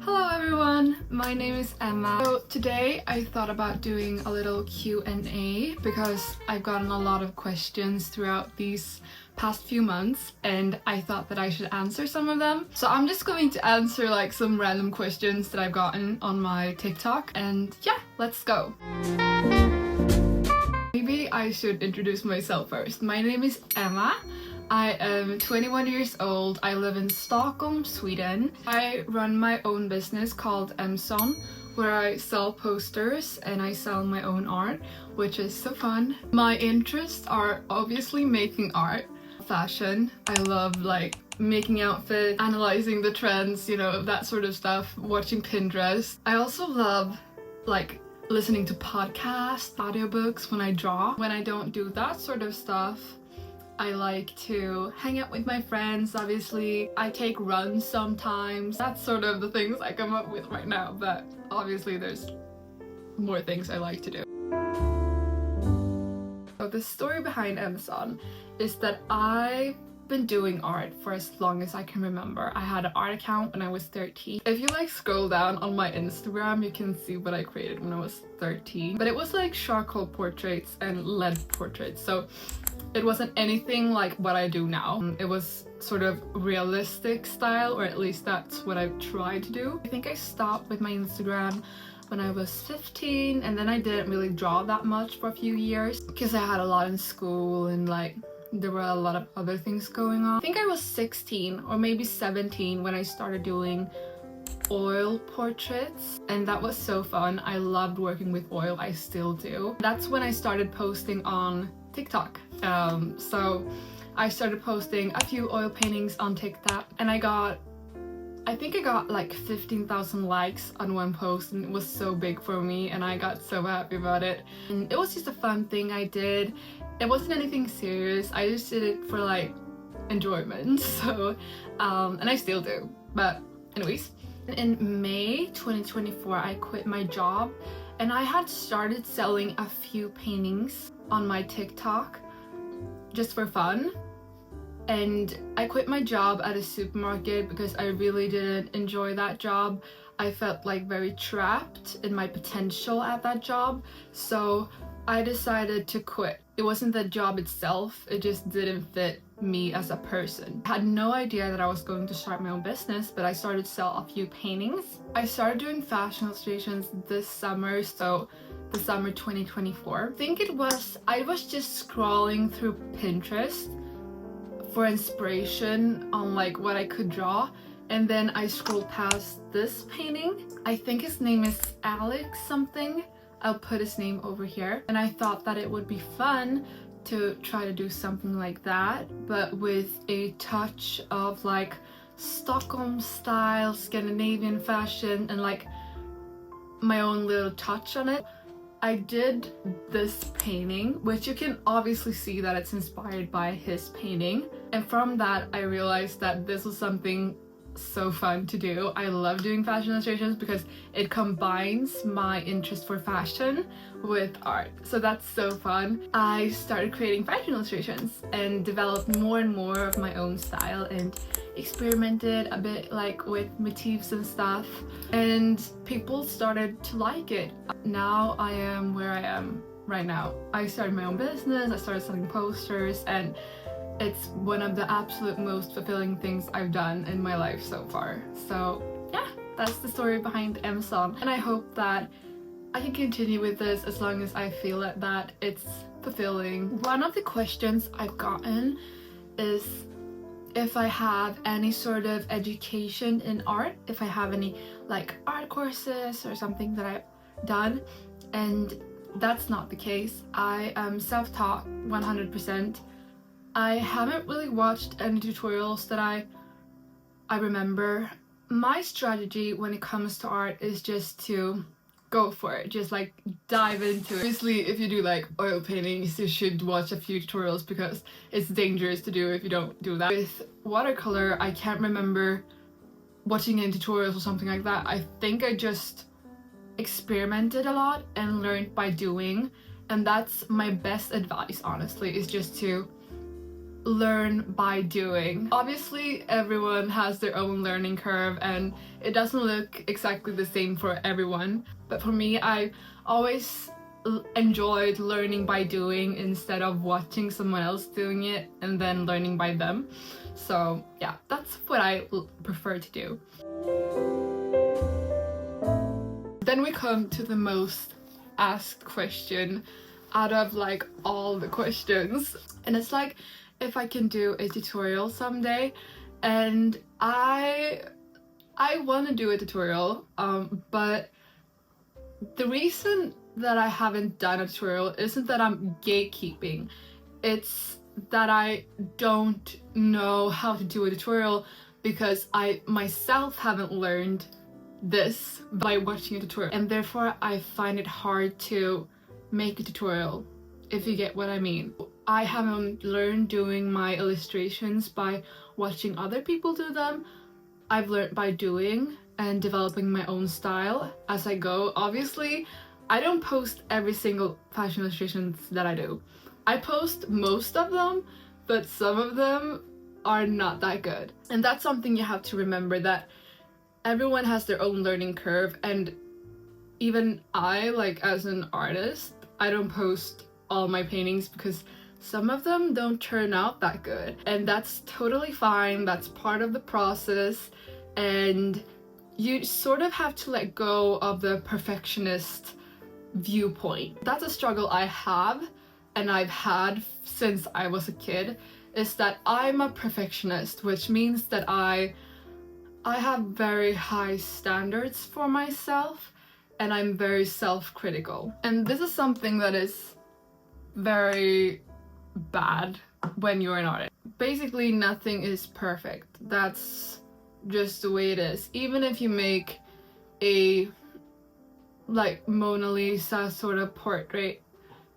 Hello everyone, my name is Emma. So today I thought about doing a little Q&A because I've gotten a lot of questions throughout these past few months and I thought that I should answer some of them. So I'm just going to answer like some random questions that I've gotten on my TikTok, and yeah, let's go. Maybe I should introduce myself first. My name is Emma. I am 21 years old. I live in Stockholm, Sweden. I run my own business called Emmzonn, where I sell posters and I sell my own art, which is so fun. My interests are obviously making art, fashion. I love like making outfits, analyzing the trends, you know, that sort of stuff, watching Pinterest. I also love like listening to podcasts, audiobooks when I draw. When I don't do that sort of stuff, I like to hang out with my friends, obviously. I take runs sometimes. That's sort of the things I come up with right now, but obviously there's more things I like to do. So the story behind Emmzonn is that I've been doing art for as long as I can remember. I had an art account when I was 13. If you like scroll down on my Instagram, you can see what I created when I was 13. But it was like charcoal portraits and lead portraits. So it wasn't anything like what I do now. It was sort of realistic style, or at least that's what I've tried to do. I think I stopped with my Instagram when I was 15, and then I didn't really draw that much for a few years because I had a lot in school and like there were a lot of other things going on. I think I was 16 or maybe 17 when I started doing oil portraits, and that was so fun. I loved working with oil. I still do. That's when I started posting on TikTok. So I started posting a few oil paintings on TikTok, and I think I got like 15,000 likes on one post, and it was so big for me and I got so happy about it. And it was just a fun thing I did. It wasn't anything serious. I just did it for like enjoyment. So and I still do. But anyways, in May 2024 I quit my job and I had started selling a few paintings on my TikTok just for fun. And I quit my job at a supermarket because I really didn't enjoy that job. I felt like very trapped in my potential at that job, so I decided to quit. It wasn't the job itself, it just didn't fit me as a person. I had no idea that I was going to start my own business, but I started to sell a few paintings. I started doing fashion illustrations this summer, so the summer 2024. I was just scrolling through Pinterest for inspiration on like what I could draw, and then I scrolled past this painting. I think his name is Alex something. I'll put his name over here, and I thought that it would be fun to try to do something like that, but with a touch of like Stockholm style, Scandinavian fashion, and like my own little touch on it. I did this painting, which you can obviously see that it's inspired by his painting, and from that I realized that this was something so fun to do. I love doing fashion illustrations because it combines my interest for fashion with art, so that's so fun. I started creating fashion illustrations and developed more and more of my own style and experimented a bit like with motifs and stuff, and people started to like it. Now I am where I am right now. I started my own business, I started selling posters, and it's one of the absolute most fulfilling things I've done in my life so far. So yeah, that's the story behind Emmzonn, and I hope that I can continue with this as long as I feel that it's fulfilling. One of the questions I've gotten is if I have any sort of education in art, if I have any like art courses or something that I've done, and that's not the case. I am self-taught 100%. I haven't really watched any tutorials that I remember. My strategy when it comes to art is just to go for it, just like dive into it. Obviously, if you do like oil paintings, you should watch a few tutorials because it's dangerous to do if you don't do that. With watercolor, I can't remember watching any tutorials or something like that. I think I just experimented a lot and learned by doing, and that's my best advice, honestly, is just to learn by doing. Obviously, everyone has their own learning curve and it doesn't look exactly the same for everyone. But for me, I always enjoyed learning by doing instead of watching someone else doing it and then learning by them. So yeah, that's what I prefer to do. Then we come to the most asked question out of like all the questions, and it's like if I can do a tutorial someday. And I want to do a tutorial, but the reason that I haven't done a tutorial isn't that I'm gatekeeping, it's that I don't know how to do a tutorial because I myself haven't learned this by watching a tutorial, and therefore I find it hard to make a tutorial, if you get what I mean. I haven't learned doing my illustrations by watching other people do them. I've learned by doing and developing my own style as I go. Obviously, I don't post every single fashion illustrations that I do. I post most of them, but some of them are not that good. And that's something you have to remember, that everyone has their own learning curve, and even I, like as an artist, I don't post all my paintings because some of them don't turn out that good, and that's totally fine. That's part of the process, and you sort of have to let go of the perfectionist viewpoint. That's a struggle I have, and I've had since I was a kid, is that I'm a perfectionist, which means that I have very high standards for myself, and I'm very self-critical. And this is something that is very bad when you're an artist. Basically, nothing is perfect. That's just the way it is. Even if you make a like Mona Lisa sort of portrait,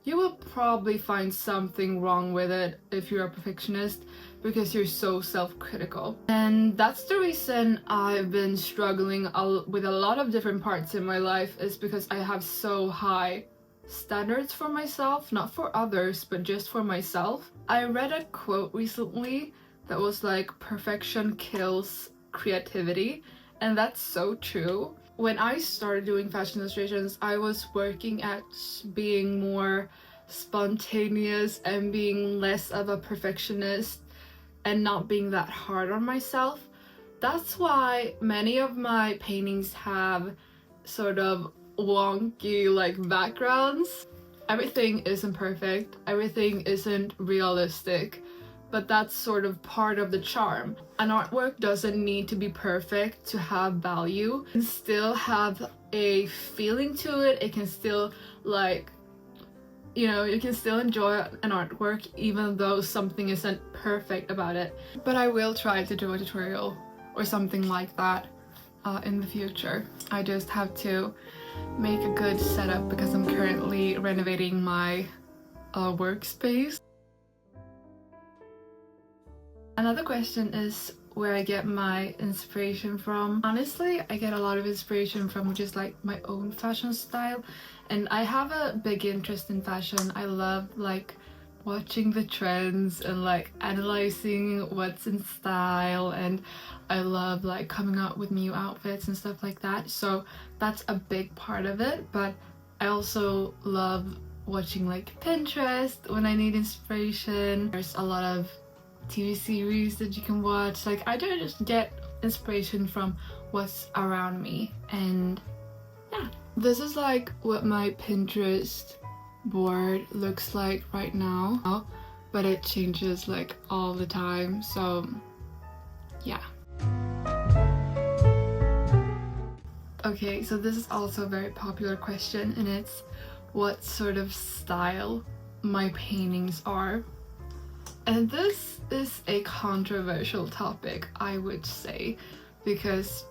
you will probably find something wrong with it if you're a perfectionist, because you're so self-critical. And that's the reason I've been struggling with a lot of different parts in my life, is because I have so high standards for myself, not for others, but just for myself. I read a quote recently that was like, perfection kills creativity, and that's so true. When I started doing fashion illustrations, I was working at being more spontaneous and being less of a perfectionist and not being that hard on myself. That's why many of my paintings have sort of wonky like backgrounds. Everything isn't perfect, everything isn't realistic, but that's sort of part of the charm. An artwork doesn't need to be perfect to have value. It can still have a feeling to it. It can still, like, you know, you can still enjoy an artwork even though something isn't perfect about it. But I will try to do a tutorial or something like that in the future. I just have to make a good setup because I'm currently renovating my workspace. Another question is where I get my inspiration from. Honestly, I get a lot of inspiration from just like my own fashion style, and I have a big interest in fashion. I love like watching the trends and like analyzing what's in style, and I love like coming up with new outfits and stuff like that. So that's a big part of it, but I also love watching like Pinterest when I need inspiration. There's a lot of TV series that you can watch. Like, I do just get inspiration from what's around me, and yeah. This is like what my Pinterest board looks like right now, but it changes like all the time, so yeah. Okay, so this is also a very popular question, and it's what sort of style my paintings are. And this is a controversial topic, I would say, because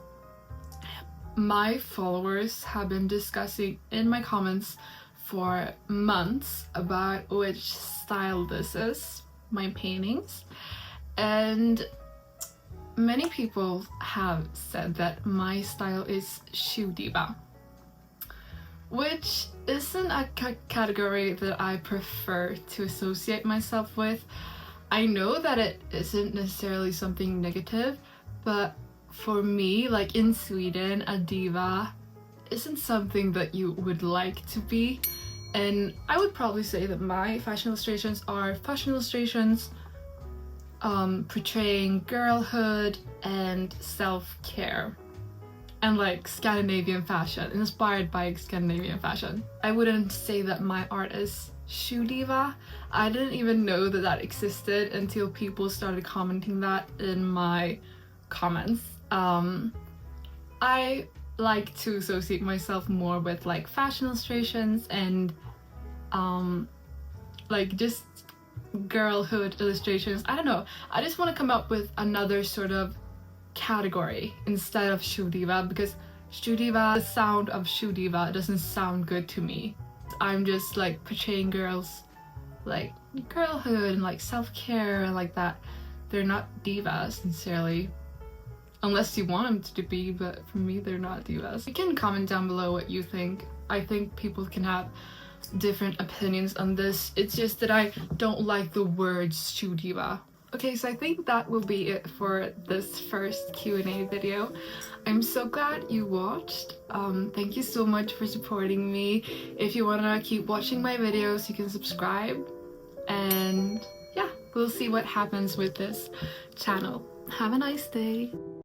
my followers have been discussing in my comments for months about which style this is, my paintings. And many people have said that my style is shoe diva, which isn't a category that I prefer to associate myself with. I know that it isn't necessarily something negative, but for me, like in Sweden, a diva isn't something that you would like to be. And I would probably say that my fashion illustrations are fashion illustrations portraying girlhood and self-care and like Scandinavian fashion, inspired by Scandinavian fashion. I wouldn't say that my art is shoe diva. I didn't even know that that existed until people started commenting that in my comments. I like to associate myself more with like fashion illustrations and like just girlhood illustrations. I don't know, I just want to come up with another sort of category instead of shoe diva, because shoe diva, the sound of shoe diva doesn't sound good to me. I'm just like portraying girls like girlhood and like self-care and like that. They're not divas sincerely, unless you want them to be, but for me they're not divas. You can comment down below what you think. I think people can have different opinions on this. It's just that I don't like the word shoe diva. Okay, so I think that will be it for this first Q&A video. I'm so glad you watched. Thank you so much for supporting me. If you want to keep watching my videos, you can subscribe. And yeah, we'll see what happens with this channel. Have a nice day.